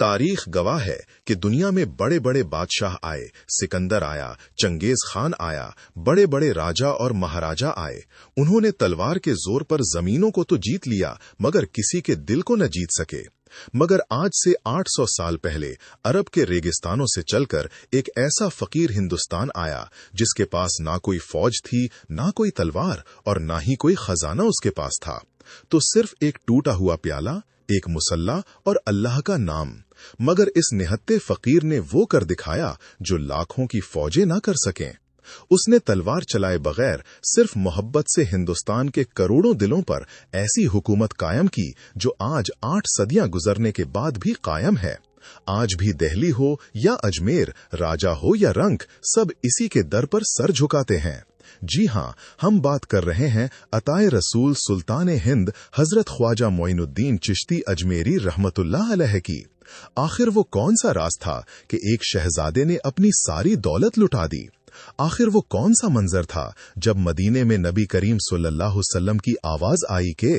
तारीख गवाह है कि दुनिया में बड़े बड़े बादशाह आए, सिकंदर आया, चंगेज खान आया, बड़े बड़े राजा और महाराजा आए। उन्होंने तलवार के जोर पर जमीनों को तो जीत लिया, मगर किसी के दिल को न जीत सके। मगर आज से 800 साल पहले अरब के रेगिस्तानों से चलकर एक ऐसा फकीर हिंदुस्तान आया जिसके पास ना कोई फौज थी, ना कोई तलवार और ना ही कोई खजाना उसके पास था। तो सिर्फ एक टूटा हुआ प्याला, एक मुसल्ला और अल्लाह का नाम। मगर इस निहत्ते फकीर ने वो कर दिखाया जो लाखों की फौजें ना कर सकें। उसने तलवार चलाए बगैर सिर्फ मोहब्बत से हिंदुस्तान के करोड़ों दिलों पर ऐसी हुकूमत कायम की जो आज 8 सदियां गुजरने के बाद भी कायम है। आज भी दिल्ली हो या अजमेर, राजा हो या रंक, सब इसी के दर पर सर झुकाते हैं। जी हां, हम बात कर रहे हैं अताए रसूल सुल्तान हिंद हजरत ख्वाजा मोइनुद्दीन चिश्ती अजमेरी रहमतुल्लाह अलैह की। आखिर वो कौन सा राज था कि एक शहजादे ने अपनी सारी दौलत लुटा दी? आखिर वो कौन सा मंजर था जब मदीने में नबी करीम सल्लल्लाहु अलैहि वसल्लम की आवाज आई के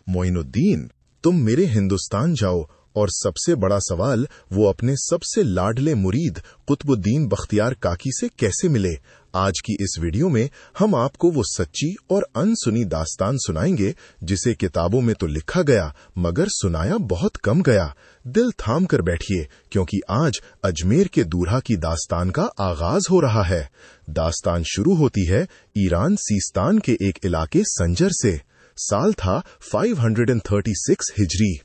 मोइनुद्दीन तुम मेरे हिंदुस्तान जाओ। और सबसे बड़ा सवाल, वो अपने सबसे लाडले मुरीद कुतुबुद्दीन बख्तियार काकी से कैसे मिले? आज की इस वीडियो में हम आपको वो सच्ची और अनसुनी दास्तान सुनाएंगे जिसे किताबों में तो लिखा गया मगर सुनाया बहुत कम गया। दिल थाम कर बैठिए, क्योंकि आज अजमेर के दूल्हा की दास्तान का आगाज हो रहा है। दास्तान शुरू होती है ईरान सीस्तान के एक इलाके संजर से। साल था 536 हिजरी।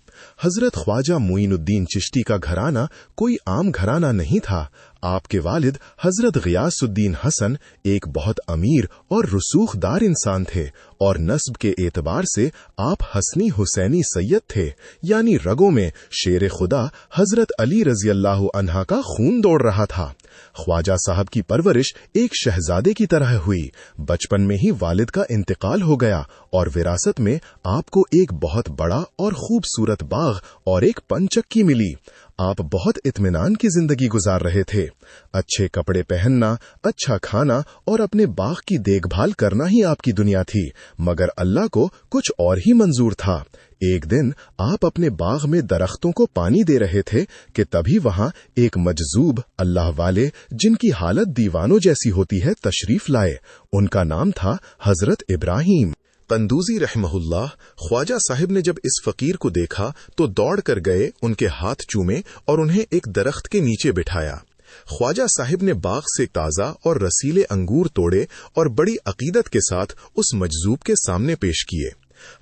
हजरत ख्वाजा मोइनुद्दीन चिश्ती का घराना कोई आम घराना नहीं था। आपके वालिद हजरत गियासुद्दीन हसन एक बहुत अमीर और रसूखदार इंसान थे और नस्ब के एतबार से आप हसनी हुसैनी सैयद थे, यानी रगों में शेर खुदा हजरत अली रजी अल्लाह अन्हा का खून दौड़ रहा था। ख्वाजा साहब की परवरिश एक शहजादे की तरह हुई। बचपन में ही वालिद का इंतकाल हो गया और विरासत में आपको एक बहुत बड़ा और खूबसूरत बाग और एक पंचक्की मिली। आप बहुत इत्मीनान की जिंदगी गुजार रहे थे। अच्छे कपड़े पहनना, अच्छा खाना और अपने बाग की देखभाल करना ही आपकी दुनिया थी, मगर अल्लाह को कुछ और ही मंजूर था। एक दिन आप अपने बाग में दरख्तों को पानी दे रहे थे कि तभी वहां एक मजजूब अल्लाह वाले, जिनकी हालत दीवानों जैसी होती है, तशरीफ लाए। उनका नाम था हजरत इब्राहिम कंदूजी रहमहुल्लाह। ख्वाजा साहिब ने जब इस फकीर को देखा तो दौड़ कर गए, उनके हाथ चूमे और उन्हें एक दरख्त के नीचे बिठाया। ख्वाजा साहिब ने बाग से ताजा और रसीले अंगूर तोड़े और बड़ी अकीदत के साथ उस मजजूब के सामने पेश किए।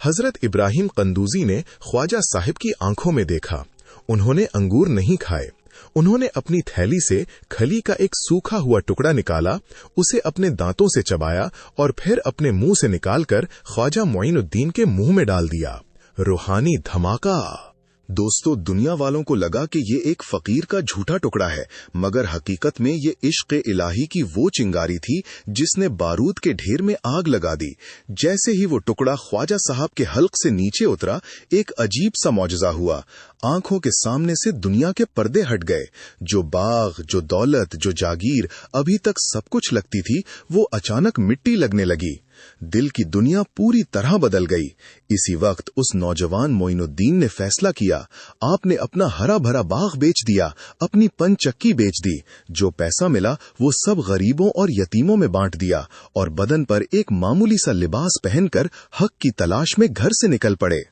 हजरत इब्राहिम कंदूजी ने ख्वाजा साहिब की आंखों में देखा। उन्होंने अंगूर नहीं खाए। उन्होंने अपनी थैली से खली का एक सूखा हुआ टुकड़ा निकाला, उसे अपने दांतों से चबाया और फिर अपने मुंह से निकालकर ख्वाजा मोइनुद्दीन के मुंह में डाल दिया। रूहानी धमाका। दोस्तों, दुनिया वालों को लगा कि ये एक फकीर का झूठा टुकड़ा है, मगर हकीकत में ये इश्क़ इलाही की वो चिंगारी थी जिसने बारूद के ढेर में आग लगा दी। जैसे ही वो टुकड़ा ख्वाजा साहब के हल्क से नीचे उतरा, एक अजीब सा मौजज़ा हुआ। आंखों के सामने से दुनिया के पर्दे हट गए। जो बाग, जो दौलत, जो जागीर अभी तक सब कुछ लगती थी, वो अचानक मिट्टी लगने लगी। दिल की दुनिया पूरी तरह बदल गई। इसी वक्त उस नौजवान मोइनुद्दीन ने फैसला किया। आपने अपना हरा भरा बाग बेच दिया, अपनी पंचक्की बेच दी। जो पैसा मिला वो सब गरीबों और यतीमों में बांट दिया और बदन पर एक मामूली सा लिबास पहनकर हक की तलाश में घर से निकल पड़े।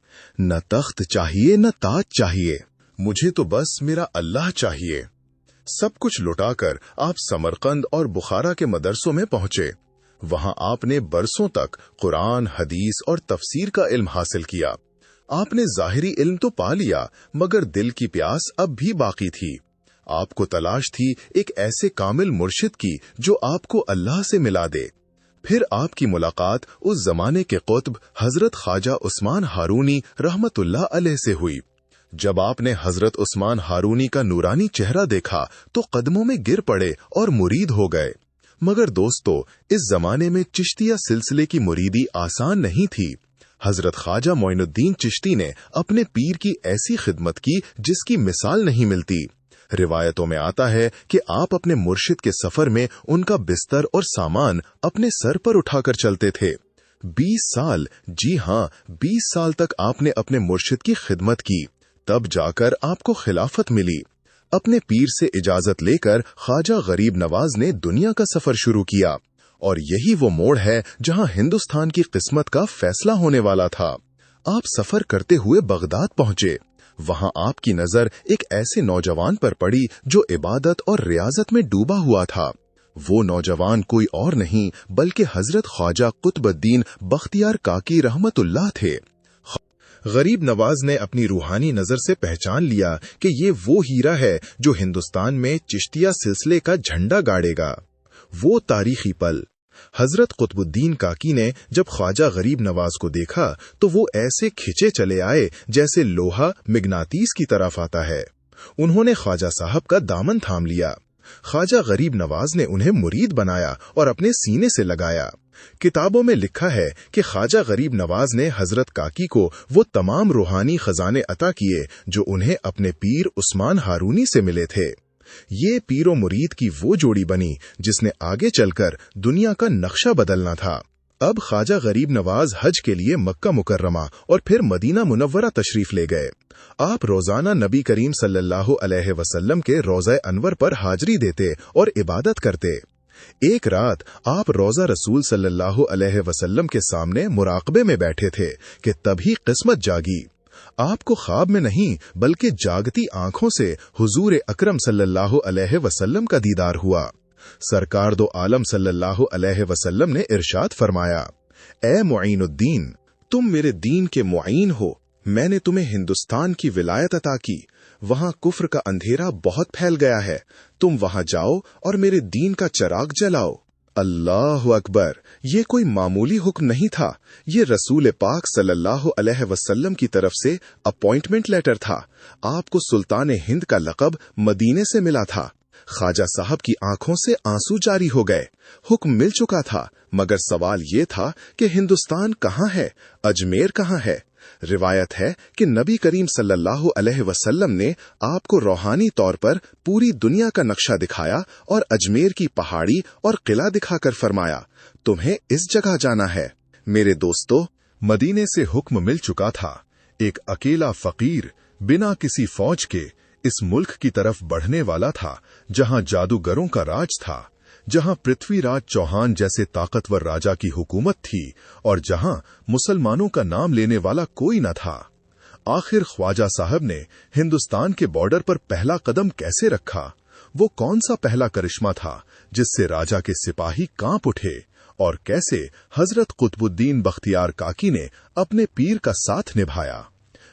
न तख्त चाहिए, न ताज चाहिए, मुझे तो बस मेरा अल्लाह चाहिए। सब कुछ लुटाकर आप समरकंद और बुखारा के मदरसों में पहुंचे। वहां आपने बरसों तक कुरान, हदीस और तफसीर का इल्म हासिल किया। आपने जाहिरी इल्म तो पा लिया, मगर दिल की प्यास अब भी बाकी थी। आपको तलाश थी एक ऐसे कामिल मुर्शिद की जो आपको अल्लाह से मिला दे। फिर आपकी मुलाकात उस जमाने के कुतुब हजरत ख्वाजा उस्मान हारूनी रहमतुल्लाह अलैह से हुई। जब आपने हजरत उस्मान हारूनी का नूरानी चेहरा देखा तो कदमों में गिर पड़े और मुरीद हो गए। मगर दोस्तों, इस जमाने में चिश्तिया सिलसिले की मुरीदी आसान नहीं थी। हजरत ख्वाजा मोइनुद्दीन चिश्ती ने अपने पीर की ऐसी खिदमत की जिसकी मिसाल नहीं मिलती। रिवायतों में आता है कि आप अपने मुर्शिद के सफर में उनका बिस्तर और सामान अपने सर पर उठाकर चलते थे। 20 साल, जी हां, 20 साल तक आपने अपने मुर्शिद की खिदमत की। तब जाकर आपको खिलाफत मिली। अपने पीर से इजाजत लेकर ख्वाजा गरीब नवाज ने दुनिया का सफर शुरू किया, और यही वो मोड़ है जहां हिंदुस्तान की किस्मत का फैसला होने वाला था। आप सफर करते हुए बगदाद पहुंचे। वहां आपकी नजर एक ऐसे नौजवान पर पड़ी जो इबादत और रियाजत में डूबा हुआ था। वो नौजवान कोई और नहीं बल्कि हजरत ख्वाजा कुतुबुद्दीन बख्तियार काकी रहमतुल्लाह थे। गरीब नवाज ने अपनी रूहानी नजर से पहचान लिया कि ये वो हीरा है जो हिंदुस्तान में चिश्तिया सिलसिले का झंडा गाड़ेगा। वो तारीखी पल। हजरत कुतुबुद्दीन काकी ने जब ख्वाजा गरीब नवाज को देखा तो वो ऐसे खिंचे चले आए जैसे लोहा मिगनातीस की तरफ आता है। उन्होंने ख्वाजा साहब का दामन थाम लिया। ख्वाजा गरीब नवाज ने उन्हें मुरीद बनाया और अपने सीने से लगाया। किताबों में लिखा है कि ख्वाजा गरीब नवाज ने हजरत काकी को वो तमाम रूहानी खजाने अता किए जो उन्हें अपने पीर उस्मान हारूनी से मिले थे। ये पीरो मुरीद की वो जोड़ी बनी जिसने आगे चलकर दुनिया का नक्शा बदलना था। अब ख्वाजा गरीब नवाज हज के लिए मक्का मुकर्रमा और फिर मदीना मुनव्वरा तशरीफ ले गए। आप रोजाना नबी करीम सल्लल्लाहु अलैहि वसल्लम के रोज़ा अनवर पर हाजिरी देते और इबादत करते। एक रात आप रोज़ा रसूल सल्लल्लाहु अलैहि वसल्लम के सामने मुराकबे में बैठे थे कि तभी किस्मत जागी। आपको ख्वाब में नहीं बल्कि जागती आंखों से हुजूर अकरम सल्लल्लाहु अलैहि वसल्लम का दीदार हुआ। सरकार दो आलम सल्लल्लाहु अलैहि वसल्लम ने इरशाद फरमाया, ए मुईनुद्दीन, तुम मेरे दीन के मुईन हो। मैंने तुम्हें हिंदुस्तान की विलायत अता की। वहां कुफ्र का अंधेरा बहुत फैल गया है। तुम वहां जाओ और मेरे दीन का चिराग जलाओ। अल्लाहु अकबर। ये कोई मामूली हुक्म नहीं था। ये रसूल पाक सल्लल्लाहु अलैहि वसल्लम की तरफ से अपॉइंटमेंट लेटर था। आपको सुल्तान हिंद का लक़ब मदीने से मिला था। ख्वाजा साहब की आंखों से आंसू जारी हो गए। हुक्म मिल चुका था, मगर सवाल ये था कि हिंदुस्तान कहाँ है, अजमेर कहाँ है। रिवायत है कि नबी करीम सल्लल्लाहु अलैहि वसल्लम ने आपको रूहानी तौर पर पूरी दुनिया का नक्शा दिखाया और अजमेर की पहाड़ी और किला दिखाकर फरमाया, तुम्हें इस जगह जाना है। मेरे दोस्तों, मदीने से हुक्म मिल चुका था। एक अकेला फकीर बिना किसी फौज के इस मुल्क की तरफ बढ़ने वाला था जहां जादूगरों का राज था, जहां पृथ्वीराज चौहान जैसे ताकतवर राजा की हुकूमत थी और जहां मुसलमानों का नाम लेने वाला कोई न था। आखिर ख्वाजा साहब ने हिंदुस्तान के बॉर्डर पर पहला कदम कैसे रखा? वो कौन सा पहला करिश्मा था जिससे राजा के सिपाही कांप उठे? और कैसे हजरत कुतुबुद्दीन बख्तियार काकी ने अपने पीर का साथ निभाया?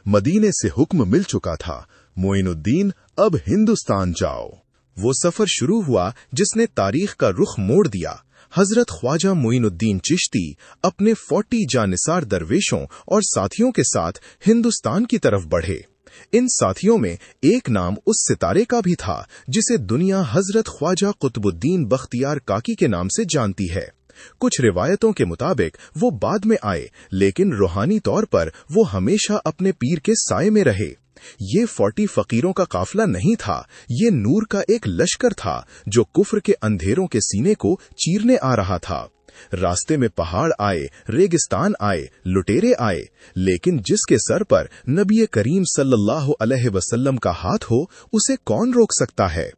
मदीने से हुक्म मिल चुका था, मोइनुद्दीन अब हिंदुस्तान जाओ। वो सफर शुरू हुआ जिसने तारीख का रुख मोड़ दिया। हजरत ख्वाजा मोइनुद्दीन चिश्ती अपने 40 जानिसार दरवेशों और साथियों के साथ हिंदुस्तान की तरफ बढ़े। इन साथियों में एक नाम उस सितारे का भी था जिसे दुनिया हजरत ख्वाजा कुतुबुद्दीन बख्तियार काकी के नाम से जानती है। कुछ रिवायतों के मुताबिक वो बाद में आए, लेकिन रूहानी तौर पर वो हमेशा अपने पीर के साए में रहे। ये 40 फकीरों का काफिला नहीं था, ये नूर का एक लश्कर था जो कुफ्र के अंधेरों के सीने को चीरने आ रहा था। रास्ते में पहाड़ आए, रेगिस्तान आए, लुटेरे आए, लेकिन जिसके सर पर नबी करीम सल्लल्लाहु अलैहि वसल्लम का हाथ हो, उसे कौन रोक सकता है?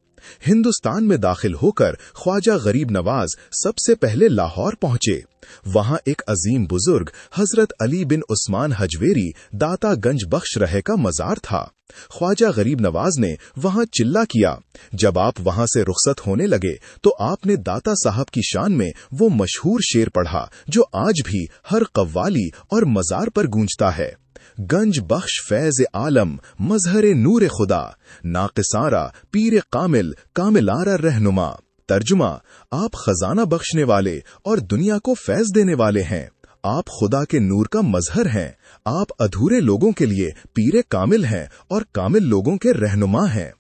हिंदुस्तान में दाखिल होकर ख्वाजा गरीब नवाज सबसे पहले लाहौर पहुंचे। वहां एक अजीम बुजुर्ग हजरत अली बिन उस्मान हजवेरी दाता गंज बख्श रहे का मजार था। ख्वाजा गरीब नवाज ने वहां चिल्ला किया। जब आप वहां से रुखसत होने लगे तो आपने दाता साहब की शान में वो मशहूर शेर पढ़ा जो आज भी हर कव्वाली और मजार पर गूंजता है। गंज बख्श फैज आलम मजहर नूर खुदा, नाक़िसारा पीर कामिल कामिलारा रहनुमा। तर्जुमा, आप खजाना बख्शने वाले और दुनिया को फैज देने वाले हैं। आप खुदा के नूर का मजहर हैं। आप अधूरे लोगों के लिए पीर कामिल हैं और कामिल लोगों के रहनुमा हैं।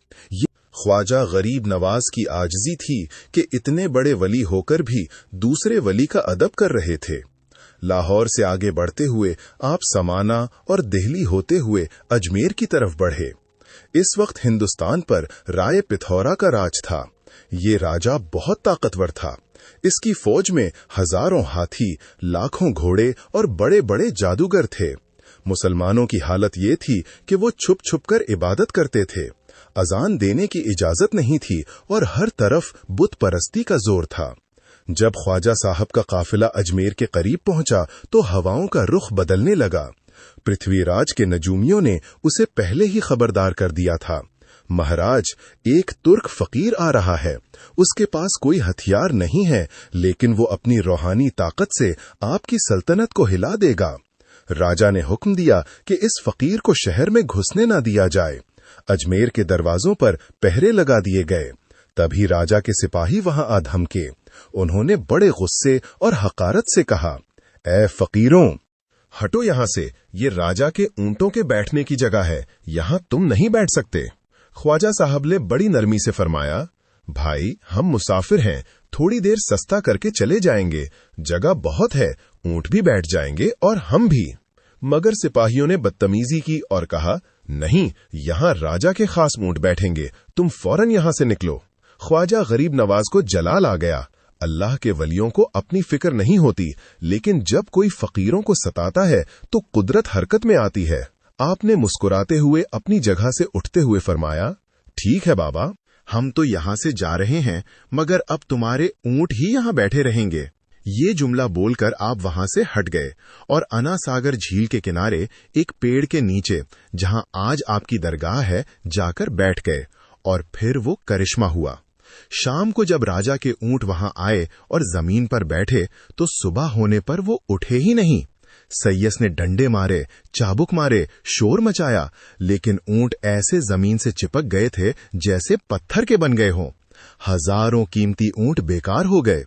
ख्वाजा गरीब नवाज की आजिज़ी थी कि इतने बड़े वली होकर भी दूसरे वली का अदब कर रहे थे। लाहौर से आगे बढ़ते हुए आप समाना और दिल्ली होते हुए अजमेर की तरफ बढ़े। इस वक्त हिंदुस्तान पर राय पिथौरा का राज था। ये राजा बहुत ताकतवर था। इसकी फौज में हजारों हाथी, लाखों घोड़े और बड़े बड़े जादूगर थे। मुसलमानों की हालत ये थी कि वो छुप छुप कर इबादत करते थे। अजान देने की इजाजत नहीं थी और हर तरफ बुत परस्ती का जोर था। जब ख्वाजा साहब का काफिला अजमेर के करीब पहुंचा तो हवाओं का रुख बदलने लगा। पृथ्वीराज के नजूमियों ने उसे पहले ही खबरदार कर दिया था, महाराज, एक तुर्क फकीर आ रहा है। उसके पास कोई हथियार नहीं है, लेकिन वो अपनी रूहानी ताकत से आपकी सल्तनत को हिला देगा। राजा ने हुक्म दिया कि इस फकीर को शहर में घुसने न दिया जाए। अजमेर के दरवाजों पर पहरे लगा दिए गए। तभी राजा के सिपाही वहां आ धमके। उन्होंने बड़े गुस्से और हकारत से कहा, ऐ फकीरों, हटो यहां से, ये राजा के ऊंटों के बैठने की जगह है, यहां तुम नहीं बैठ सकते। ख्वाजा साहब ने बड़ी नरमी से फरमाया, भाई, हम मुसाफिर हैं, थोड़ी देर सस्ता करके चले जाएंगे, जगह बहुत है, ऊंट भी बैठ जाएंगे और हम भी। मगर सिपाहियों ने बदतमीजी की और कहा, नहीं, यहां राजा के खास ऊंट बैठेंगे, तुम फौरन यहां से निकलो। ख्वाजा गरीब नवाज को जलाल आ गया। अल्लाह के वलियों को अपनी फिक्र नहीं होती, लेकिन जब कोई फकीरों को सताता है तो कुदरत हरकत में आती है। आपने मुस्कुराते हुए अपनी जगह से उठते हुए फरमाया, ठीक है बाबा, हम तो यहां से जा रहे हैं, मगर अब तुम्हारे ऊंट ही यहां बैठे रहेंगे। ये जुमला बोलकर आप वहां से हट गए और अना सागर झील के किनारे एक पेड़ के नीचे, जहां आज आपकी दरगाह है, जाकर बैठ गए। और फिर वो करिश्मा हुआ। शाम को जब राजा के ऊंट वहां आए और जमीन पर बैठे तो सुबह होने पर वो उठे ही नहीं। सैयस ने डंडे मारे, चाबुक मारे, शोर मचाया, लेकिन ऊंट ऐसे जमीन से चिपक गए थे जैसे पत्थर के बन गए हों। हजारों कीमती ऊंट बेकार हो गए।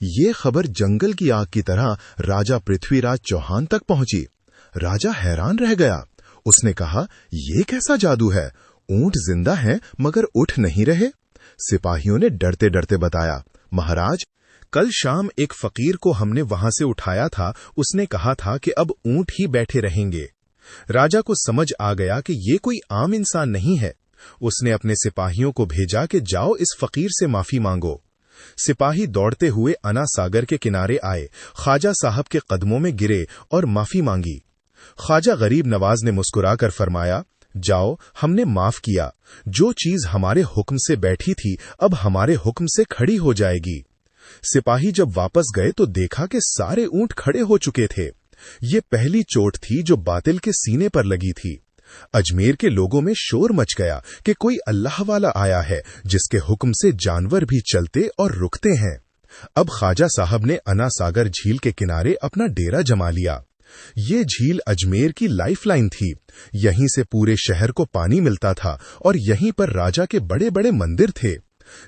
ये खबर जंगल की आग की तरह राजा पृथ्वीराज चौहान तक पहुंची। राजा हैरान रह गया। उसने कहा, ये कैसा जादू है? ऊंट जिंदा हैं मगर उठ नहीं रहे। सिपाहियों ने डरते डरते बताया, महाराज, कल शाम एक फकीर को हमने वहां से उठाया था। उसने कहा था कि अब ऊंट ही बैठे रहेंगे। राजा को समझ आ गया कि ये कोई आम इंसान नहीं है। उसने अपने सिपाहियों को भेजा कि जाओ इस फकीर से माफी मांगो। सिपाही दौड़ते हुए अना सागर के किनारे आए, ख्वाजा साहब के कदमों में गिरे और माफी मांगी। ख्वाजा गरीब नवाज ने मुस्कुराकर फरमाया, जाओ, हमने माफ किया। जो चीज हमारे हुक्म से बैठी थी अब हमारे हुक्म से खड़ी हो जाएगी। सिपाही जब वापस गए तो देखा कि सारे ऊंट खड़े हो चुके थे। ये पहली चोट थी जो बातिल के सीने पर लगी थी। अजमेर के लोगों में शोर मच गया कि कोई अल्लाह वाला आया है जिसके हुक्म से जानवर भी चलते और रुकते हैं। अब ख्वाजा साहब ने अना सागर झील के किनारे अपना डेरा जमा लिया। ये झील अजमेर की लाइफलाइन थी। यहीं से पूरे शहर को पानी मिलता था और यहीं पर राजा के बड़े बड़े मंदिर थे।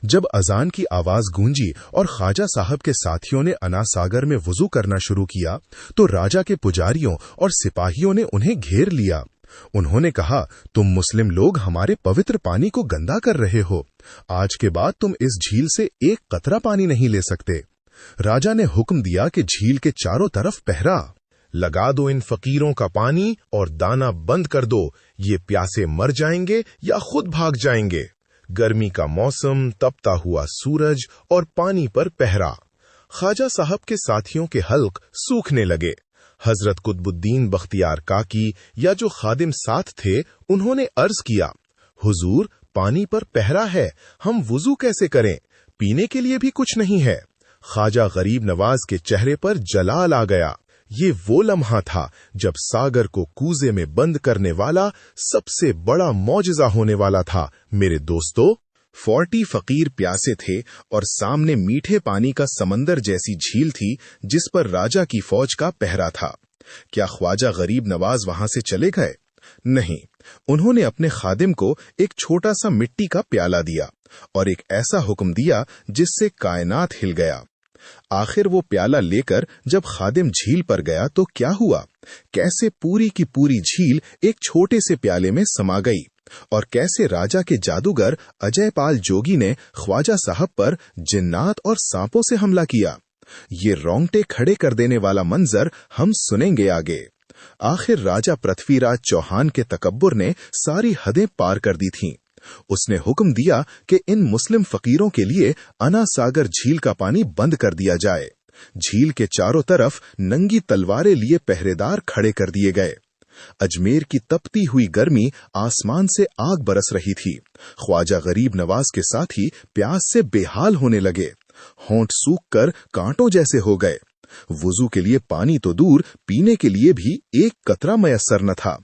जब अजान की आवाज गूंजी और ख्वाजा साहब के साथियों ने अना सागर में वुजू करना शुरू किया तो राजा के पुजारियों और सिपाहियों ने उन्हें घेर लिया। उन्होंने कहा, तुम मुस्लिम लोग हमारे पवित्र पानी को गंदा कर रहे हो। आज के बाद तुम इस झील से एक कतरा पानी नहीं ले सकते। राजा ने हुक्म दिया कि झील के चारों तरफ पहरा लगा दो। इन फकीरों का पानी और दाना बंद कर दो। ये प्यासे मर जाएंगे या खुद भाग जाएंगे। गर्मी का मौसम, तपता हुआ सूरज और पानी पर पहरा। ख्वाजा साहब के साथियों के हल्क सूखने लगे। हजरत कुतुबुद्दीन बख्तियार काकी या जो खादिम साथ थे, उन्होंने अर्ज किया, हुजूर, पानी पर पहरा है, हम वुजू कैसे करें? पीने के लिए भी कुछ नहीं है। ख्वाजा गरीब नवाज के चेहरे पर जलाल आ गया। ये वो लम्हा था जब सागर को कूजे में बंद करने वाला सबसे बड़ा मौजज़ा होने वाला था। मेरे दोस्तों, 40 फकीर प्यासे थे और सामने मीठे पानी का समंदर जैसी झील थी जिस पर राजा की फौज का पहरा था। क्या ख्वाजा गरीब नवाज वहां से चले गए? नहीं, उन्होंने अपने खादिम को एक छोटा सा मिट्टी का प्याला दिया और एक ऐसा हुक्म दिया जिससे कायनात हिल गया। आखिर वो प्याला लेकर जब खादिम झील पर गया तो क्या हुआ? कैसे पूरी की पूरी झील एक छोटे से प्याले में समा गई और कैसे राजा के जादूगर अजयपाल जोगी ने ख्वाजा साहब पर जिन्नात और सांपों से हमला किया। ये रोंगटे खड़े कर देने वाला मंजर हम सुनेंगे आगे। आखिर राजा पृथ्वीराज चौहान के तकब्बुर ने सारी हदें पार कर दी थीं। उसने हुक्म दिया कि इन मुस्लिम फकीरों के लिए अना सागर झील का पानी बंद कर दिया जाए। झील के चारों तरफ नंगी तलवारें लिए पहरेदार खड़े कर दिए गए। अजमेर की तपती हुई गर्मी आसमान से आग बरस रही थी। ख्वाजा गरीब नवाज के साथी प्यास से बेहाल होने लगे। होंठ सूख कर कांटों जैसे हो गए। वुजू के लिए पानी तो दूर, पीने के लिए भी एक कतरा मयस्सर न था।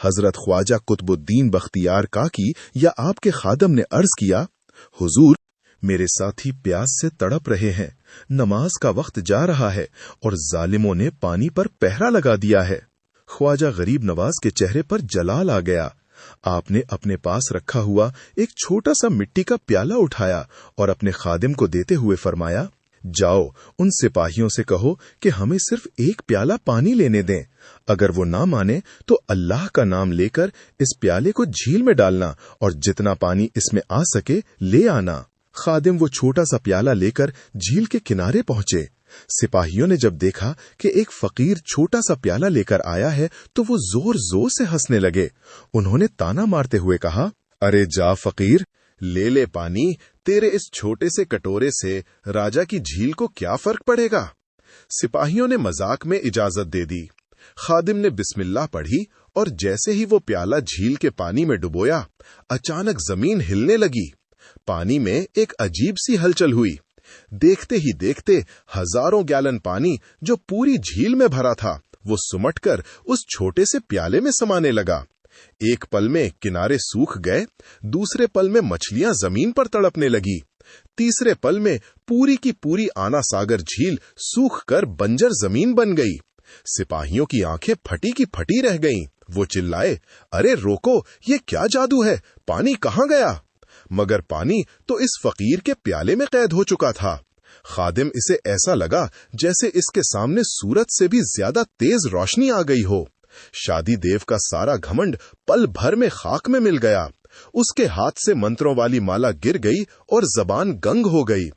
हजरत ख्वाजा कुतुबुद्दीन बख्तियार काकी या आपके खादम ने अर्ज किया, हुजूर, मेरे साथी प्यास से तड़प रहे हैं। नमाज का वक्त जा रहा है और जालिमों ने पानी पर पहरा लगा दिया है। ख्वाजा गरीब नवाज के चेहरे पर जलाल आ गया। आपने अपने पास रखा हुआ एक छोटा सा मिट्टी का प्याला उठाया और अपने खादिम को देते हुए फरमाया, जाओ उन सिपाहियों से कहो कि हमें सिर्फ एक प्याला पानी लेने दें। अगर वो ना माने तो अल्लाह का नाम लेकर इस प्याले को झील में डालना और जितना पानी इसमें आ सके ले आना। खादिम वो छोटा सा प्याला लेकर झील के किनारे पहुंचे। सिपाहियों ने जब देखा कि एक फकीर छोटा सा प्याला लेकर आया है तो वो जोर जोर से हंसने लगे। उन्होंने ताना मारते हुए कहा, अरे जा फकीर, ले ले पानी, तेरे इस छोटे से कटोरे से राजा की झील को क्या फर्क पड़ेगा। सिपाहियों ने मजाक में इजाजत दे दी। खादिम ने बिस्मिल्लाह पढ़ी और जैसे ही वो प्याला झील के पानी में डुबोया, अचानक जमीन हिलने लगी। पानी में एक अजीब सी हलचल हुई। देखते ही देखते हजारों गैलन पानी जो पूरी झील में भरा था वो सुमटकर उस छोटे से प्याले में समाने लगा। एक पल में किनारे सूख गए, दूसरे पल में मछलियां जमीन पर तड़पने लगी, तीसरे पल में पूरी की पूरी आना सागर झील सूख कर बंजर जमीन बन गई। सिपाहियों की आंखें फटी की फटी रह गईं। वो चिल्लाए, अरे रोको, ये क्या जादू है, पानी कहाँ गया। मगर पानी तो इस फकीर के प्याले में कैद हो चुका था। खादिम इसे ऐसा लगा जैसे इसके सामने सूरज से भी ज्यादा तेज रोशनी आ गई हो। शादी देव का सारा घमंड पल भर में खाक में मिल गया। उसके हाथ से मंत्रों वाली माला गिर गई और जबान गंग हो गई।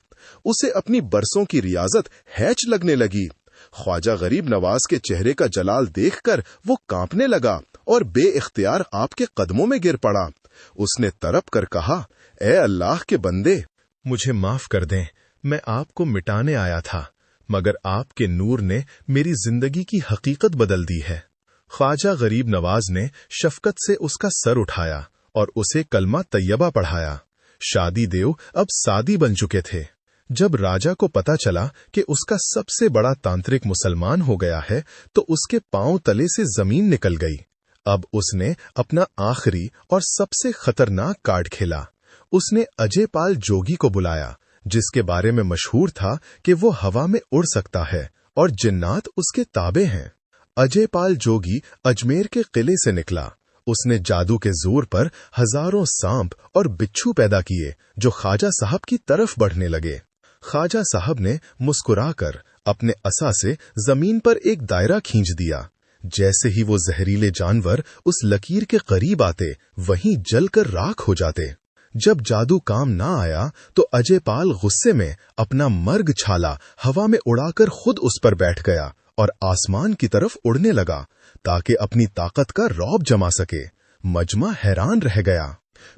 उसे अपनी बरसों की रियाजत हैच लगने लगी। ख्वाजा गरीब नवाज के चेहरे का जलाल देखकर वो कांपने लगा और बेइख्तियार आपके कदमों में गिर पड़ा। उसने तड़प कर कहा, ए अल्लाह के बंदे, मुझे माफ कर दें, मैं आपको मिटाने आया था, मगर आपके नूर ने मेरी जिंदगी की हकीकत बदल दी है। ख्वाजा गरीब नवाज ने शफकत से उसका सर उठाया और उसे कलमा तैयबा पढ़ाया। शादी देव अब सादी बन चुके थे। जब राजा को पता चला कि उसका सबसे बड़ा तांत्रिक मुसलमान हो गया है तो उसके पांव तले से जमीन निकल गई। अब उसने अपना आखिरी और सबसे खतरनाक कार्ड खेला। उसने अजयपाल जोगी को बुलाया, जिसके बारे में मशहूर था कि वो हवा में उड़ सकता है और जिन्नात उसके ताबे हैं। अजयपाल जोगी अजमेर के किले से निकला। उसने जादू के जोर पर हजारों सांप और बिच्छू पैदा किए जो ख्वाजा साहब की तरफ बढ़ने लगे। ख्वाजा साहब ने मुस्कुराकर अपने असा से जमीन पर एक दायरा खींच दिया। जैसे ही वो जहरीले जानवर उस लकीर के करीब आते, वहीं जलकर राख हो जाते। जब जादू काम ना आया तो अजयपाल गुस्से में अपना मर्ग छाला हवा में उड़ाकर खुद उस पर बैठ गया और आसमान की तरफ उड़ने लगा ताकि अपनी ताकत का रौब जमा सके। मजमा हैरान रह गया।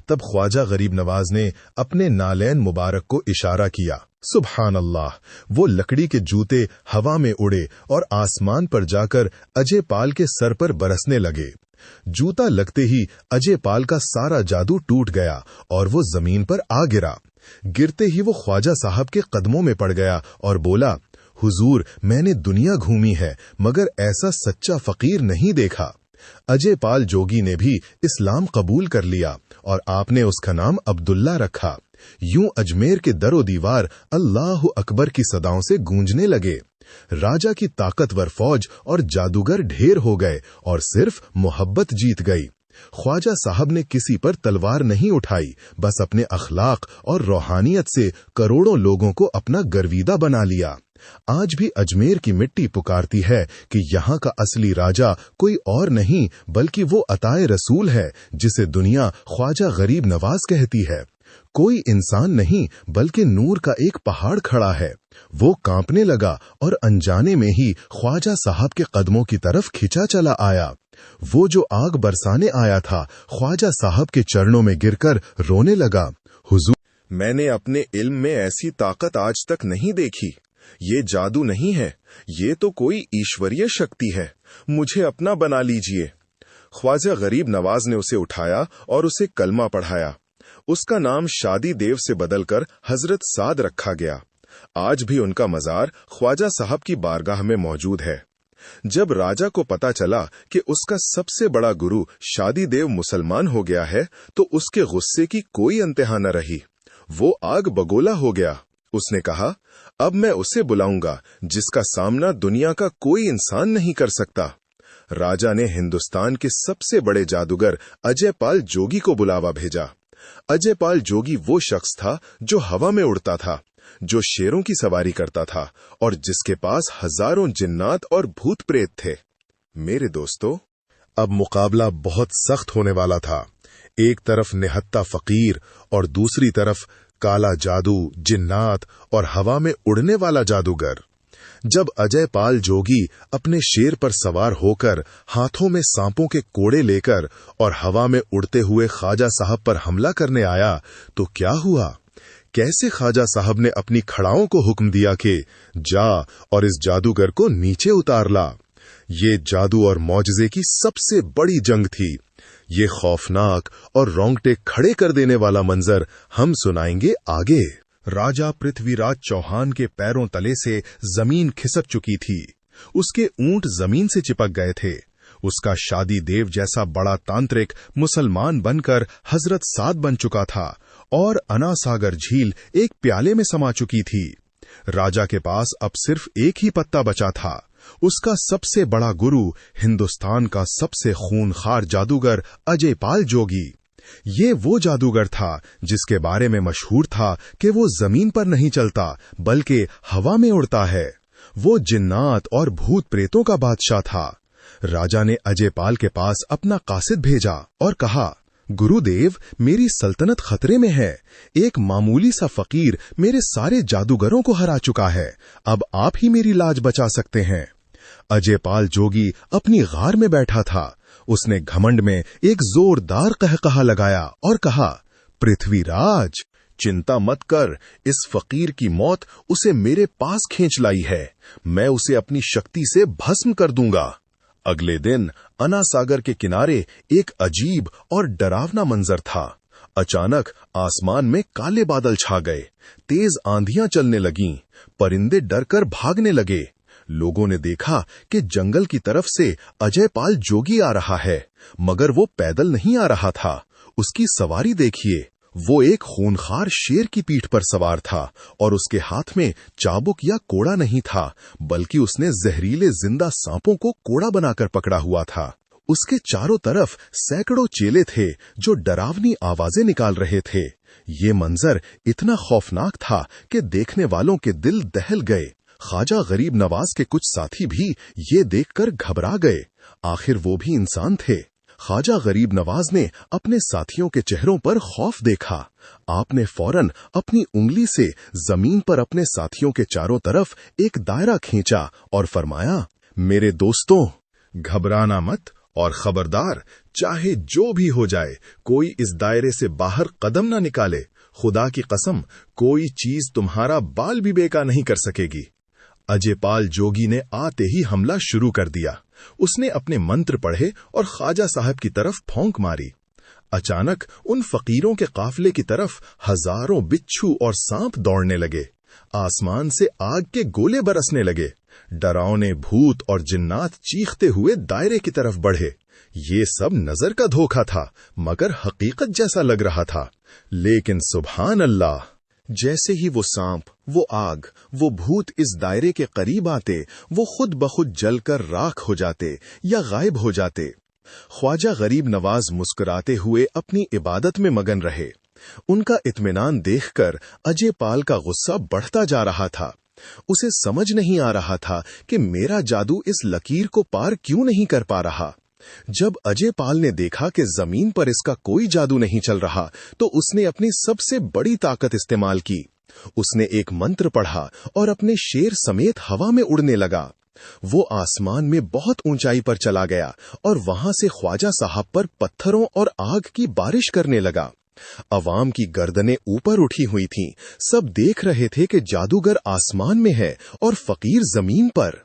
तब ख्वाजा गरीब नवाज ने अपने नालैन मुबारक को इशारा किया। सुभान अल्लाह, वो लकड़ी के जूते हवा में उड़े और आसमान पर जाकर अजयपाल के सर पर बरसने लगे। जूता लगते ही अजयपाल का सारा जादू टूट गया और वो जमीन पर आ गिरा। गिरते ही वो ख्वाजा साहब के कदमों में पड़ गया और बोला, हुजूर, मैंने दुनिया घूमी है मगर ऐसा सच्चा फकीर नहीं देखा। अजयपाल जोगी ने भी इस्लाम कबूल कर लिया और आपने उसका नाम अब्दुल्ला रखा। यूं अजमेर के दरो दीवार अल्लाह अकबर की सदाओं से गूंजने लगे। राजा की ताकतवर फौज और जादूगर ढेर हो गए और सिर्फ मोहब्बत जीत गई। ख्वाजा साहब ने किसी पर तलवार नहीं उठाई, बस अपने अखलाक और रूहानियत से करोड़ों लोगों को अपना गर्विदा बना लिया। आज भी अजमेर की मिट्टी पुकारती है कि यहाँ का असली राजा कोई और नहीं बल्कि वो अताए रसूल है, जिसे दुनिया ख्वाजा गरीब नवाज कहती है। कोई इंसान नहीं बल्कि नूर का एक पहाड़ खड़ा है। वो कांपने लगा और अनजाने में ही ख्वाजा साहब के कदमों की तरफ खिंचा चला आया। वो जो आग बरसाने आया था, ख्वाजा साहब के चरणों में गिरकर रोने लगा। हुजूर, मैंने अपने इल्म में ऐसी ताकत आज तक नहीं देखी। ये जादू नहीं है, ये तो कोई ईश्वरीय शक्ति है। मुझे अपना बना लीजिए। ख्वाजा गरीब नवाज ने उसे उठाया और उसे कलमा पढ़ाया। उसका नाम शादी देव से बदलकर हजरत साद रखा गया। आज भी उनका मजार ख्वाजा साहब की बारगाह में मौजूद है। जब राजा को पता चला कि उसका सबसे बड़ा गुरु शादी देव मुसलमान हो गया है, तो उसके गुस्से की कोई इंतहा न रही। वो आग बगोला हो गया। उसने कहा, अब मैं उसे बुलाऊंगा जिसका सामना दुनिया का कोई इंसान नहीं कर सकता। राजा ने हिंदुस्तान के सबसे बड़े जादूगर अजय पाल जोगी को बुलावा भेजा। अजय पाल जोगी वो शख्स था जो हवा में उड़ता था, जो शेरों की सवारी करता था और जिसके पास हजारों जिन्नात और भूत प्रेत थे। मेरे दोस्तों, अब मुकाबला बहुत सख्त होने वाला था। एक तरफ निहत्ता फकीर और दूसरी तरफ काला जादू, जिन्नात और हवा में उड़ने वाला जादूगर। जब अजय पाल जोगी अपने शेर पर सवार होकर, हाथों में सांपों के कोड़े लेकर और हवा में उड़ते हुए ख्वाजा साहब पर हमला करने आया, तो क्या हुआ? कैसे ख्वाजा साहब ने अपनी खड़ाओं को हुक्म दिया कि जा और इस जादूगर को नीचे उतार ला। ये जादू और मौजज़े की सबसे बड़ी जंग थी। ये खौफनाक और रोंगटे खड़े कर देने वाला मंजर हम सुनाएंगे आगे। राजा पृथ्वीराज चौहान के पैरों तले से जमीन खिसक चुकी थी। उसके ऊंट जमीन से चिपक गए थे। उसका शादी देव जैसा बड़ा तांत्रिक मुसलमान बनकर हजरत साद बन चुका था और अनासागर झील एक प्याले में समा चुकी थी। राजा के पास अब सिर्फ एक ही पत्ता बचा था। उसका सबसे बड़ा गुरु, हिंदुस्तान का सबसे खूनखार जादूगर अजय पाल जोगी। ये वो जादूगर था जिसके बारे में मशहूर था कि वो जमीन पर नहीं चलता बल्कि हवा में उड़ता है। वो जिन्नात और भूत प्रेतों का बादशाह था। राजा ने अजय पाल के पास अपना कासिद भेजा और कहा, गुरुदेव, मेरी सल्तनत खतरे में है। एक मामूली सा फकीर मेरे सारे जादूगरों को हरा चुका है। अब आप ही मेरी लाज बचा सकते हैं। अजय पाल जोगी अपनी गार में बैठा था। उसने घमंड में एक जोरदार कहकहा लगाया और कहा, पृथ्वीराज, चिंता मत कर। इस फकीर की मौत उसे मेरे पास खींच लाई है। मैं उसे अपनी शक्ति से भस्म कर दूंगा। अगले दिन अनासागर के किनारे एक अजीब और डरावना मंजर था। अचानक आसमान में काले बादल छा गए। तेज आंधियां चलने लगीं। परिंदे डरकर भागने लगे। लोगों ने देखा कि जंगल की तरफ से अजय पाल जोगी आ रहा है, मगर वो पैदल नहीं आ रहा था। उसकी सवारी देखिए। वो एक खूनखार शेर की पीठ पर सवार था और उसके हाथ में चाबुक या कोड़ा नहीं था, बल्कि उसने जहरीले जिंदा सांपों को कोड़ा बनाकर पकड़ा हुआ था। उसके चारों तरफ सैकड़ों चेले थे जो डरावनी आवाजें निकाल रहे थे। ये मंजर इतना खौफनाक था कि देखने वालों के दिल दहल गए। ख्वाजा गरीब नवाज के कुछ साथी भी ये देखकर घबरा गए। आखिर वो भी इंसान थे। ख्वाजा गरीब नवाज ने अपने साथियों के चेहरों पर खौफ देखा। आपने फौरन अपनी उंगली से जमीन पर अपने साथियों के चारों तरफ एक दायरा खींचा और फरमाया, मेरे दोस्तों, घबराना मत और खबरदार, चाहे जो भी हो जाए, कोई इस दायरे से बाहर कदम ना निकाले। खुदा की कसम, कोई चीज तुम्हारा बाल भी बेका नहीं कर सकेगी। अजय पाल जोगी ने आते ही हमला शुरू कर दिया। उसने अपने मंत्र पढ़े और ख्वाजा साहब की तरफ फौंक मारी। अचानक उन फकीरों के काफले की तरफ हजारों बिच्छू और सांप दौड़ने लगे। आसमान से आग के गोले बरसने लगे। डरावने भूत और जिन्नात चीखते हुए दायरे की तरफ बढ़े। ये सब नजर का धोखा था, मगर हकीकत जैसा लग रहा था। लेकिन सुभान अल्लाह, जैसे ही वो सांप, वो आग, वो भूत इस दायरे के करीब आते, वो खुद बखुद जलकर राख हो जाते या गायब हो जाते। ख्वाजा गरीब नवाज मुस्कुराते हुए अपनी इबादत में मगन रहे। उनका इत्मीनान देखकर अजय पाल का गुस्सा बढ़ता जा रहा था। उसे समझ नहीं आ रहा था कि मेरा जादू इस लकीर को पार क्यों नहीं कर पा रहा। जब अजय पाल ने देखा कि जमीन पर इसका कोई जादू नहीं चल रहा, तो उसने अपनी सबसे बड़ी ताकत इस्तेमाल की। उसने एक मंत्र पढ़ा और अपने शेर समेत हवा में उड़ने लगा। वो आसमान में बहुत ऊंचाई पर चला गया और वहां से ख्वाजा साहब पर पत्थरों और आग की बारिश करने लगा। अवाम की गर्दनें ऊपर उठी हुई थीं। सब देख रहे थे कि जादूगर आसमान में है और फकीर जमीन पर।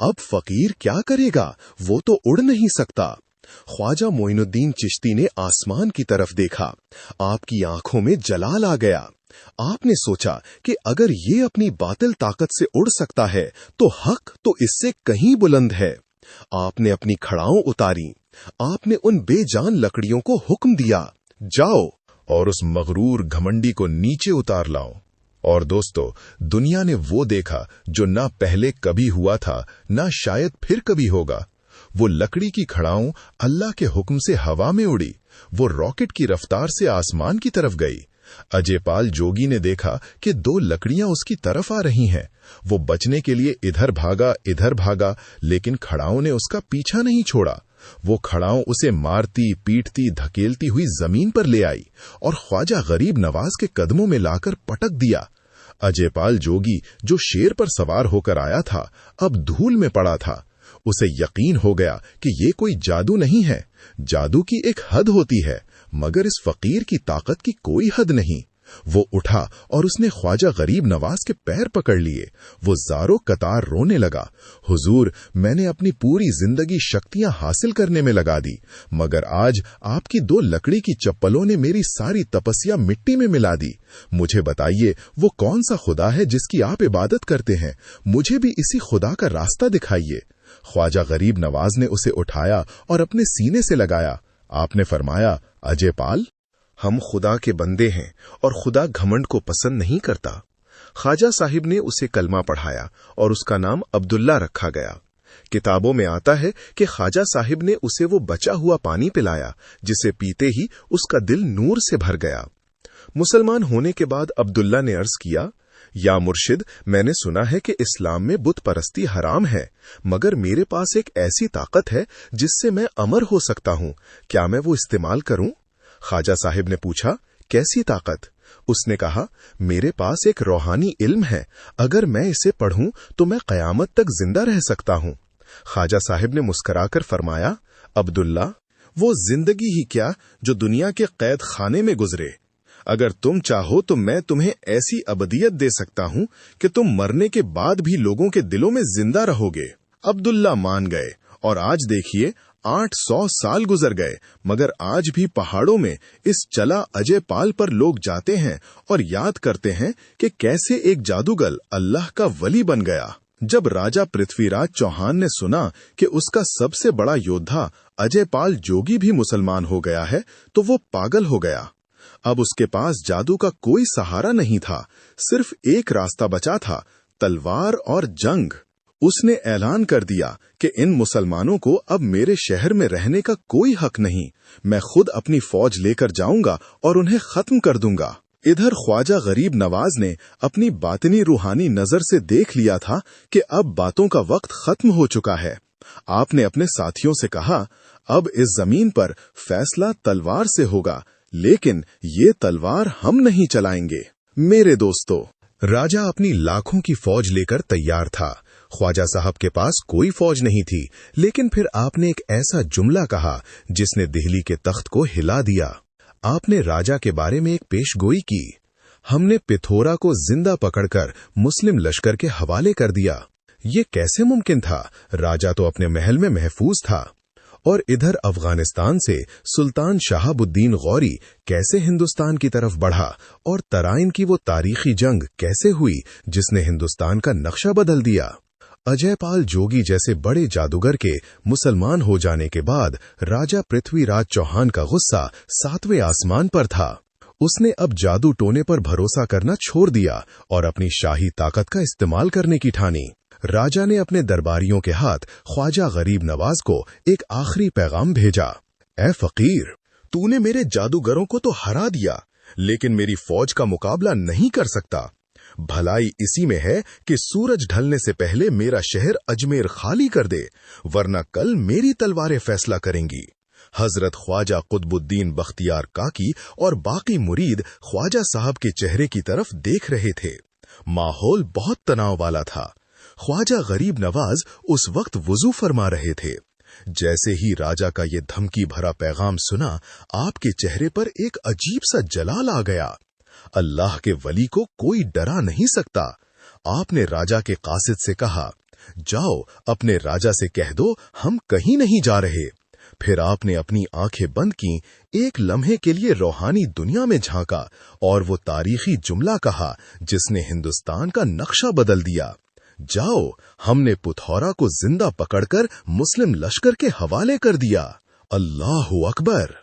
अब फकीर क्या करेगा? वो तो उड़ नहीं सकता। ख्वाजा मोइनुद्दीन चिश्ती ने आसमान की तरफ देखा। आपकी आंखों में जलाल आ गया। आपने सोचा कि अगर ये अपनी बातिल ताकत से उड़ सकता है तो हक तो इससे कहीं बुलंद है। आपने अपनी खड़ाओं उतारी। आपने उन बेजान लकड़ियों को हुक्म दिया, जाओ और उस मगरूर घमंडी को नीचे उतार लाओ। और दोस्तों, दुनिया ने वो देखा जो ना पहले कभी हुआ था, ना शायद फिर कभी होगा। वो लकड़ी की खड़ाओं अल्लाह के हुक्म से हवा में उड़ी। वो रॉकेट की रफ्तार से आसमान की तरफ गई। अजयपाल जोगी ने देखा कि 2 लकड़ियां उसकी तरफ आ रही हैं। वो बचने के लिए इधर भागा, लेकिन खड़ाओं ने उसका पीछा नहीं छोड़ा। वो खड़ाओं उसे मारती, पीटती, धकेलती हुई जमीन पर ले आई और ख्वाजा गरीब नवाज के कदमों में लाकर पटक दिया। अजयपाल जोगी, जो शेर पर सवार होकर आया था, अब धूल में पड़ा था। उसे यकीन हो गया कि ये कोई जादू नहीं है। जादू की एक हद होती है, मगर इस फकीर की ताकत की कोई हद नहीं। वो उठा और उसने ख्वाजा गरीब नवाज के पैर पकड़ लिए। वो ज़ारो कतार रोने लगा, हुजूर, मैंने अपनी पूरी जिंदगी शक्तियां हासिल करने में लगा दी, मगर आज आपकी 2 लकड़ी की चप्पलों ने मेरी सारी तपस्या मिट्टी में मिला दी। मुझे बताइए, वो कौन सा खुदा है जिसकी आप इबादत करते हैं? मुझे भी इसी खुदा का रास्ता दिखाइए। ख्वाजा गरीब नवाज ने उसे उठाया और अपने सीने से लगाया। आपने फरमाया, अजयपाल, हम खुदा के बंदे हैं और खुदा घमंड को पसंद नहीं करता। ख्वाजा साहिब ने उसे कलमा पढ़ाया और उसका नाम अब्दुल्ला रखा गया। किताबों में आता है कि ख्वाजा साहिब ने उसे वो बचा हुआ पानी पिलाया जिसे पीते ही उसका दिल नूर से भर गया। मुसलमान होने के बाद अब्दुल्ला ने अर्ज किया, या मुर्शिद, मैंने सुना है कि इस्लाम में बुत परस्ती हराम है, मगर मेरे पास एक ऐसी ताकत है जिससे मैं अमर हो सकता हूँ। क्या मैं वो इस्तेमाल करूँ? ख्वाजा साहिब ने पूछा, कैसी ताकत? उसने कहा, मेरे पास एक रूहानी इल्म है, अगर मैं इसे पढ़ूं तो मैं कयामत तक जिंदा रह सकता हूं। ख्वाजा साहिब ने मुस्कुराकर फरमाया, अब्दुल्ला, वो जिंदगी ही क्या जो दुनिया के कैद खाने में गुजरे। अगर तुम चाहो तो मैं तुम्हें ऐसी अबदियत दे सकता हूं कि तुम मरने के बाद भी लोगों के दिलों में जिंदा रहोगे। अब्दुल्ला मान गए और आज देखिए 800 साल गुजर गए, मगर आज भी पहाड़ों में इस चला अजयपाल पर लोग जाते हैं और याद करते हैं कि कैसे एक जादूगर अल्लाह का वली बन गया। जब राजा पृथ्वीराज चौहान ने सुना कि उसका सबसे बड़ा योद्धा अजयपाल जोगी भी मुसलमान हो गया है, तो वो पागल हो गया। अब उसके पास जादू का कोई सहारा नहीं था, सिर्फ एक रास्ता बचा था, तलवार और जंग। उसने ऐलान कर दिया कि इन मुसलमानों को अब मेरे शहर में रहने का कोई हक नहीं। मैं खुद अपनी फौज लेकर जाऊंगा और उन्हें खत्म कर दूंगा। इधर ख्वाजा गरीब नवाज ने अपनी बातिनी रूहानी नजर से देख लिया था कि अब बातों का वक्त खत्म हो चुका है। आपने अपने साथियों से कहा, अब इस जमीन पर फैसला तलवार से होगा, लेकिन ये तलवार हम नहीं चलाएंगे। मेरे दोस्तों, राजा अपनी लाखों की फौज लेकर तैयार था। ख्वाजा साहब के पास कोई फौज नहीं थी, लेकिन फिर आपने एक ऐसा जुमला कहा जिसने दिल्ली के तख्त को हिला दिया। आपने राजा के बारे में एक पेशगोई की। हमने पिथौरा को जिंदा पकड़कर मुस्लिम लश्कर के हवाले कर दिया। ये कैसे मुमकिन था? राजा तो अपने महल में महफूज था। और इधर अफगानिस्तान से सुल्तान शहाबुद्दीन गौरी कैसे हिंदुस्तान की तरफ बढ़ा और तराइन की वो तारीखी जंग कैसे हुई जिसने हिंदुस्तान का नक्शा बदल दिया। अजयपाल जोगी जैसे बड़े जादूगर के मुसलमान हो जाने के बाद राजा पृथ्वीराज चौहान का गुस्सा 7वें आसमान पर था। उसने अब जादू टोने पर भरोसा करना छोड़ दिया और अपनी शाही ताकत का इस्तेमाल करने की ठानी। राजा ने अपने दरबारियों के हाथ ख्वाजा गरीब नवाज को एक आखिरी पैगाम भेजा। ए फकीर, तूने मेरे जादूगरों को तो हरा दिया, लेकिन मेरी फौज का मुकाबला नहीं कर सकता। भलाई इसी में है कि सूरज ढलने से पहले मेरा शहर अजमेर खाली कर दे, वरना कल मेरी तलवारें फैसला करेंगी। हजरत ख्वाजा कुतुबुद्दीन बख्तियार काकी और बाकी मुरीद ख्वाजा साहब के चेहरे की तरफ देख रहे थे। माहौल बहुत तनाव वाला था। ख्वाजा गरीब नवाज उस वक्त वुजू फरमा रहे थे। जैसे ही राजा का ये धमकी भरा पैगाम सुना, आपके चेहरे पर एक अजीब सा जलाल आ गया। अल्लाह के वली को कोई डरा नहीं सकता। आपने राजा के कासिद से कहा, जाओ अपने राजा से कह दो हम कहीं नहीं जा रहे। फिर आपने अपनी आंखें बंद की, एक लम्हे के लिए रूहानी दुनिया में झांका और वो तारीखी जुमला कहा जिसने हिंदुस्तान का नक्शा बदल दिया। जाओ, हमने पुथौरा को जिंदा पकड़कर मुस्लिम लश्कर के हवाले कर दिया। अल्लाहु अकबर।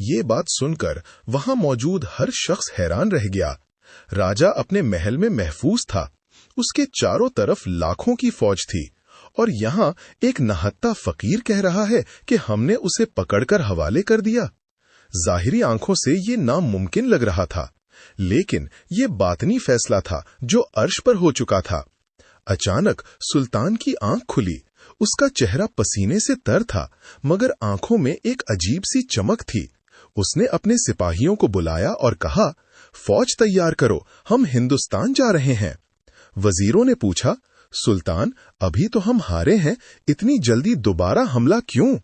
ये बात सुनकर वहां मौजूद हर शख्स हैरान रह गया। राजा अपने महल में महफूज था, उसके चारों तरफ लाखों की फौज थी, और यहाँ एक नहत्ता फकीर कह रहा है कि हमने उसे पकड़कर हवाले कर दिया। जाहिरी आंखों से ये नामुमकिन लग रहा था, लेकिन ये बातनी फैसला था जो अर्श पर हो चुका था। अचानक सुल्तान की आंख खुली। उसका चेहरा पसीने से तर था, मगर आंखों में एक अजीब सी चमक थी। उसने अपने सिपाहियों को बुलाया और कहा, फौज तैयार करो, हम हिंदुस्तान जा रहे हैं। वजीरों ने पूछा, सुल्तान, अभी तो हम हारे हैं, इतनी जल्दी दोबारा हमला क्यों?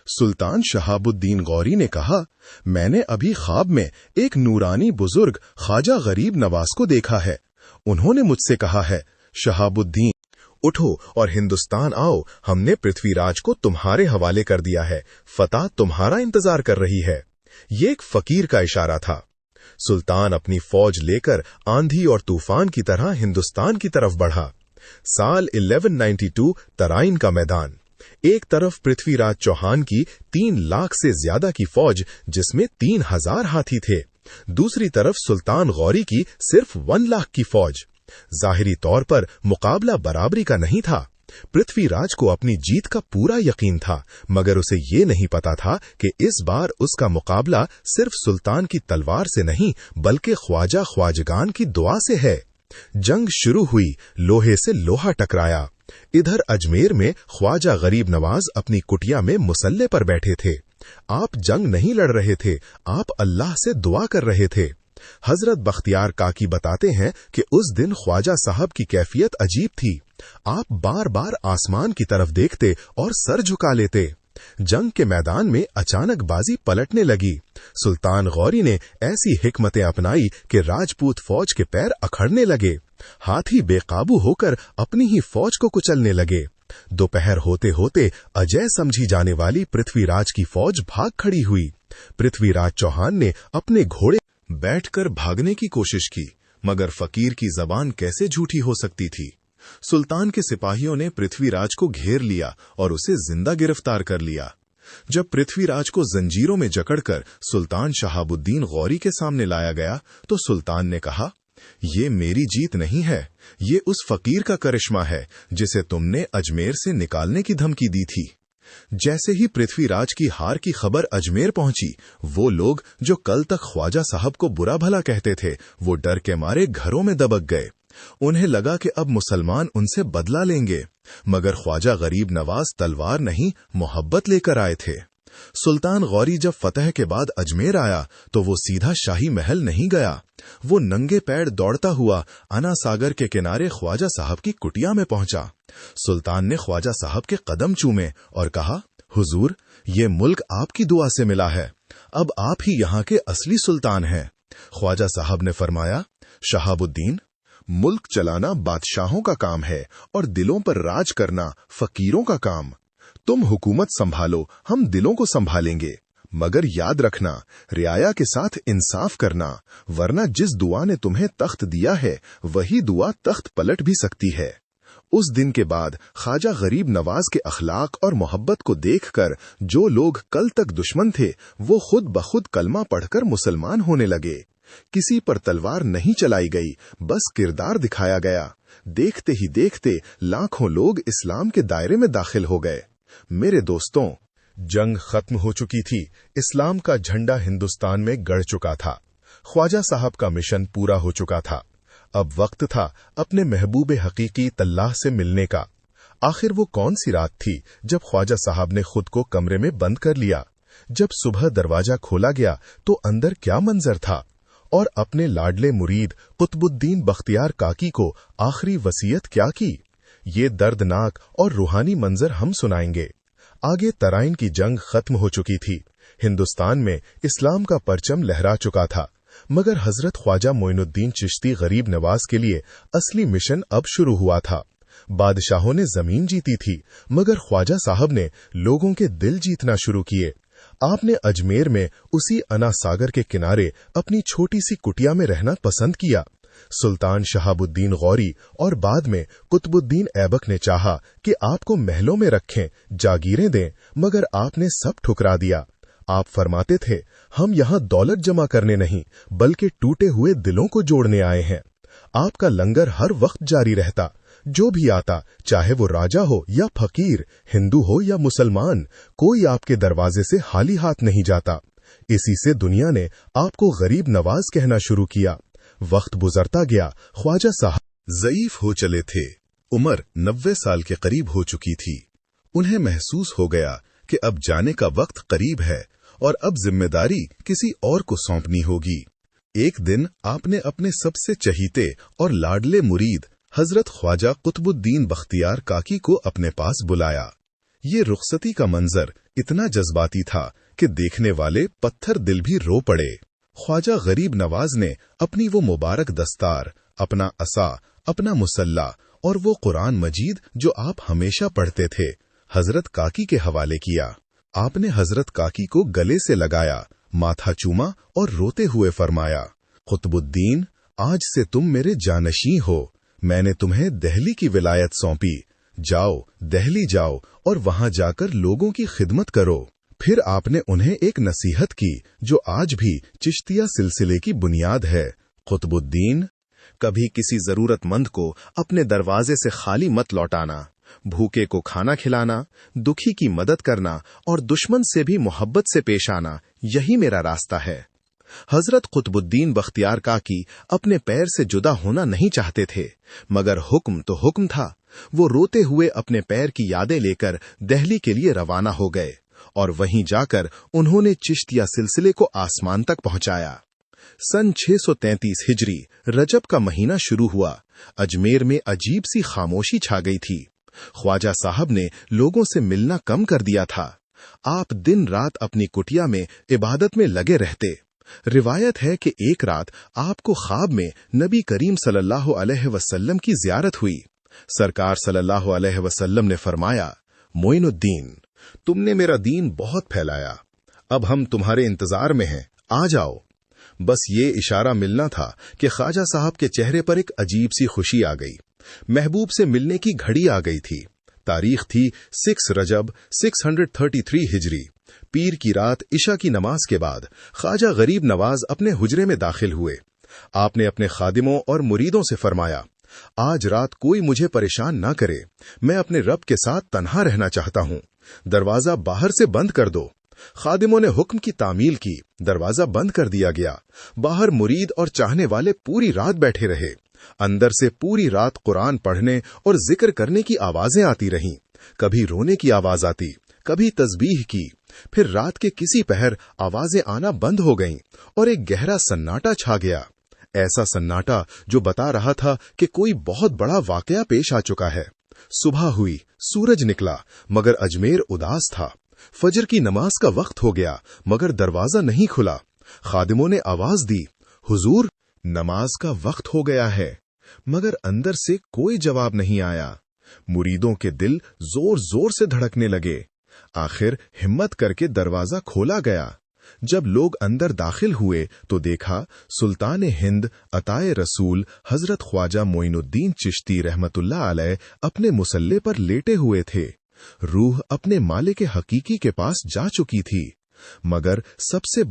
सुल्तान शहाबुद्दीन गौरी ने कहा, मैंने अभी ख्वाब में एक नूरानी बुजुर्ग ख्वाजा गरीब नवाज को देखा है। उन्होंने मुझसे कहा है, शहाबुद्दीन उठो और हिंदुस्तान आओ, हमने पृथ्वीराज को तुम्हारे हवाले कर दिया है, फतह तुम्हारा इंतजार कर रही है। ये एक फकीर का इशारा था। सुल्तान अपनी फौज लेकर आंधी और तूफान की तरह हिंदुस्तान की तरफ बढ़ा। साल 1192 तराइन का मैदान। एक तरफ पृथ्वीराज चौहान की 3 लाख से ज्यादा की फौज, जिसमें 3000 हाथी थे। दूसरी तरफ सुल्तान गौरी की सिर्फ 1 लाख की फौज। जाहिरी तौर पर मुकाबला बराबरी का नहीं था। पृथ्वीराज को अपनी जीत का पूरा यकीन था, मगर उसे ये नहीं पता था कि इस बार उसका मुकाबला सिर्फ सुल्तान की तलवार से नहीं, बल्कि ख्वाजा ख्वाजगान की दुआ से है। जंग शुरू हुई, लोहे से लोहा टकराया। इधर अजमेर में ख्वाजा गरीब नवाज अपनी कुटिया में मुसल्ले पर बैठे थे। आप जंग नहीं लड़ रहे थे, आप अल्लाह से दुआ कर रहे थे। हजरत बख्तियार काकी बताते हैं कि उस दिन ख्वाजा साहब की कैफियत अजीब थी। आप बार बार आसमान की तरफ देखते और सर झुका लेते। जंग के मैदान में अचानक बाजी पलटने लगी। सुल्तान गौरी ने ऐसी हिकमतें अपनाई कि राजपूत फौज के पैर अखड़ने लगे। हाथी बेकाबू होकर अपनी ही फौज को कुचलने लगे। दोपहर होते होते अजय समझी जाने वाली पृथ्वीराज की फौज भाग खड़ी हुई। पृथ्वीराज चौहान ने अपने घोड़े बैठकर भागने की कोशिश की, मगर फकीर की जबान कैसे झूठी हो सकती थी। सुल्तान के सिपाहियों ने पृथ्वीराज को घेर लिया और उसे जिंदा गिरफ्तार कर लिया। जब पृथ्वीराज को जंजीरों में जकड़कर सुल्तान शहाबुद्दीन गौरी के सामने लाया गया, तो सुल्तान ने कहा, ये मेरी जीत नहीं है, ये उस फकीर का करिश्मा है जिसे तुमने अजमेर से निकालने की धमकी दी थी। जैसे ही पृथ्वीराज की हार की खबर अजमेर पहुंची, वो लोग जो कल तक ख्वाजा साहब को बुरा भला कहते थे, वो डर के मारे घरों में दबक गए। उन्हें लगा कि अब मुसलमान उनसे बदला लेंगे, मगर ख्वाजा गरीब नवाज तलवार नहीं, मोहब्बत लेकर आए थे। सुल्तान गौरी जब फतह के बाद अजमेर आया, तो वो सीधा शाही महल नहीं गया। वो नंगे पैर दौड़ता हुआ अना सागर के किनारे ख्वाजा साहब की कुटिया में पहुंचा। सुल्तान ने ख्वाजा साहब के कदम चूमे और कहा, हुजूर, ये मुल्क आपकी दुआ से मिला है, अब आप ही यहाँ के असली सुल्तान हैं। ख्वाजा साहब ने फरमाया, शहाबुद्दीन, मुल्क चलाना बादशाहों का काम है और दिलों पर राज करना फकीरों का काम। तुम हुकूमत संभालो, हम दिलों को संभालेंगे, मगर याद रखना, रियाया के साथ इंसाफ करना, वरना जिस दुआ ने तुम्हें तख्त दिया है, वही दुआ तख्त पलट भी सकती है। उस दिन के बाद ख्वाजा गरीब नवाज के अखलाक और मोहब्बत को देखकर जो लोग कल तक दुश्मन थे, वो खुद बखुद कलमा पढ़कर मुसलमान होने लगे। किसी पर तलवार नहीं चलाई गई, बस किरदार दिखाया गया। देखते ही देखते लाखों लोग इस्लाम के दायरे में दाखिल हो गए। मेरे दोस्तों, जंग खत्म हो चुकी थी, इस्लाम का झंडा हिंदुस्तान में गड़ चुका था। ख्वाजा साहब का मिशन पूरा हो चुका था। अब वक्त था अपने महबूब हकीकी तल्लाह से मिलने का। आखिर वो कौन सी रात थी जब ख्वाजा साहब ने खुद को कमरे में बंद कर लिया? जब सुबह दरवाजा खोला गया तो अंदर क्या मंजर था? और अपने लाडले मुरीद कुतुबुद्दीन बख्तियार काकी को आखिरी वसीयत क्या की? ये दर्दनाक और रूहानी मंजर हम सुनाएंगे। आगे तराइन की जंग खत्म हो चुकी थी। हिंदुस्तान में इस्लाम का परचम लहरा चुका था, मगर हजरत ख्वाजा मोइनुद्दीन चिश्ती गरीब नवाज के लिए असली मिशन अब शुरू हुआ था। बादशाहों ने जमीन जीती थी, मगर ख्वाजा साहब ने लोगों के दिल जीतना शुरू किए। आपने अजमेर में उसी अना सागर के किनारे अपनी छोटी सी कुटिया में रहना पसंद किया। सुल्तान शहाबुद्दीन गौरी और बाद में कुतुबुद्दीन ऐबक ने चाहा कि आपको महलों में रखें, जागीरें दें, मगर आपने सब ठुकरा दिया। आप फरमाते थे, हम यहाँ दौलत जमा करने नहीं बल्कि टूटे हुए दिलों को जोड़ने आए हैं। आपका लंगर हर वक्त जारी रहता। जो भी आता, चाहे वो राजा हो या फकीर, हिंदू हो या मुसलमान, कोई आपके दरवाजे से खाली हाथ नहीं जाता। इसी से दुनिया ने आपको गरीब नवाज कहना शुरू किया। वक्त गुजरता गया, ख्वाजा साहब ज़ईफ हो चले थे। उम्र 90 साल के करीब हो चुकी थी। उन्हें महसूस हो गया कि अब जाने का वक्त करीब है और अब जिम्मेदारी किसी और को सौंपनी होगी। एक दिन आपने अपने सबसे चहीते और लाडले मुरीद हजरत ख्वाजा कुतुबुद्दीन बख्तियार काकी को अपने पास बुलाया। ये रुखसती का मंजर इतना जज्बाती था कि देखने वाले पत्थर दिल भी रो पड़े। ख्वाजा गरीब नवाज ने अपनी वो मुबारक दस्तार, अपना असा, अपना मुसल्ला और वो कुरान मजीद जो आप हमेशा पढ़ते थे, हजरत काकी के हवाले किया। आपने हजरत काकी को गले से लगाया, माथा चूमा और रोते हुए फरमाया, कुतुबुद्दीन, आज से तुम मेरे जानशी हो। मैंने तुम्हें दहली की विलायत सौंपी। जाओ, दहली जाओ और वहां जाकर लोगों की खिदमत करो। फिर आपने उन्हें एक नसीहत की जो आज भी चिश्तिया सिलसिले की बुनियाद है। कुतुबुद्दीन, कभी किसी जरूरतमंद को अपने दरवाजे से खाली मत लौटाना। भूखे को खाना खिलाना, दुखी की मदद करना और दुश्मन से भी मोहब्बत से पेश आना, यही मेरा रास्ता है। हजरत कुतुबुद्दीन बख्तियार काकी अपने पैर से जुदा होना नहीं चाहते थे, मगर हुक्म तो हुक्म था। वो रोते हुए अपने पैर की यादें लेकर दहली के लिए रवाना हो गए और वहीं जाकर उन्होंने चिश्तिया सिलसिले को आसमान तक पहुंचाया। सन 633 हिजरी रजब का महीना शुरू हुआ। अजमेर में अजीब सी खामोशी छा गई थी। ख्वाजा साहब ने लोगों से मिलना कम कर दिया था। आप दिन रात अपनी कुटिया में इबादत में लगे रहते। रिवायत है कि एक रात आपको ख्वाब में नबी करीम सल्लल्लाहु अलैहि वसल्लम की ज़ियारत हुई। सरकार सल्लल्लाहु अलैहि वसल्लम ने फरमाया, मोइनुद्दीन, तुमने मेरा दीन बहुत फैलाया, अब हम तुम्हारे इंतजार में हैं, आ जाओ। बस ये इशारा मिलना था कि ख्वाजा साहब के चेहरे पर एक अजीब सी खुशी आ गई। महबूब से मिलने की घड़ी आ गई थी। तारीख थी 6 रजब 633 हिजरी। पीर की रात इशा की नमाज के बाद ख्वाजा गरीब नवाज अपने हुजरे में दाखिल हुए। आपने अपने खादिमों और मुरीदों से फरमाया, आज रात कोई मुझे परेशान ना करे, मैं अपने रब के साथ तन्हा रहना चाहता हूँ। दरवाजा बाहर से बंद कर दो। खादिमों ने हुक्म की तामील की। दरवाजा बंद कर दिया गया। बाहर मुरीद और चाहने वाले पूरी रात बैठे रहे। अंदर से पूरी रात कुरान पढ़ने और जिक्र करने की आवाजें आती रहीं। कभी रोने की आवाज आती, कभी तस्बीह की। फिर रात के किसी पहर आवाजें आना बंद हो गईं और एक गहरा सन्नाटा छा गया। ऐसा सन्नाटा जो बता रहा था कि कोई बहुत बड़ा वाकया पेश आ चुका है। सुबह हुई, सूरज निकला, मगर अजमेर उदास था। फजर की नमाज का वक्त हो गया, मगर दरवाजा नहीं खुला। खादिमों ने आवाज दी, हुजूर, नमाज का वक्त हो गया है, मगर अंदर से कोई जवाब नहीं आया। मुरीदों के दिल जोर जोर से धड़कने लगे। आखिर हिम्मत करके दरवाजा खोला गया। जब लोग अंदर दाखिल हुए तो देखा सुल्तान हिंद अताए रसूल हजरत ख्वाजा मोइनुद्दीन चिश्ती रहमतुल्लाह अलैह अपने मुसल्ले पर लेटे हुए थे। रूह अपने मालिक हकीकी के पास जा चुकी थी, मगर सबसे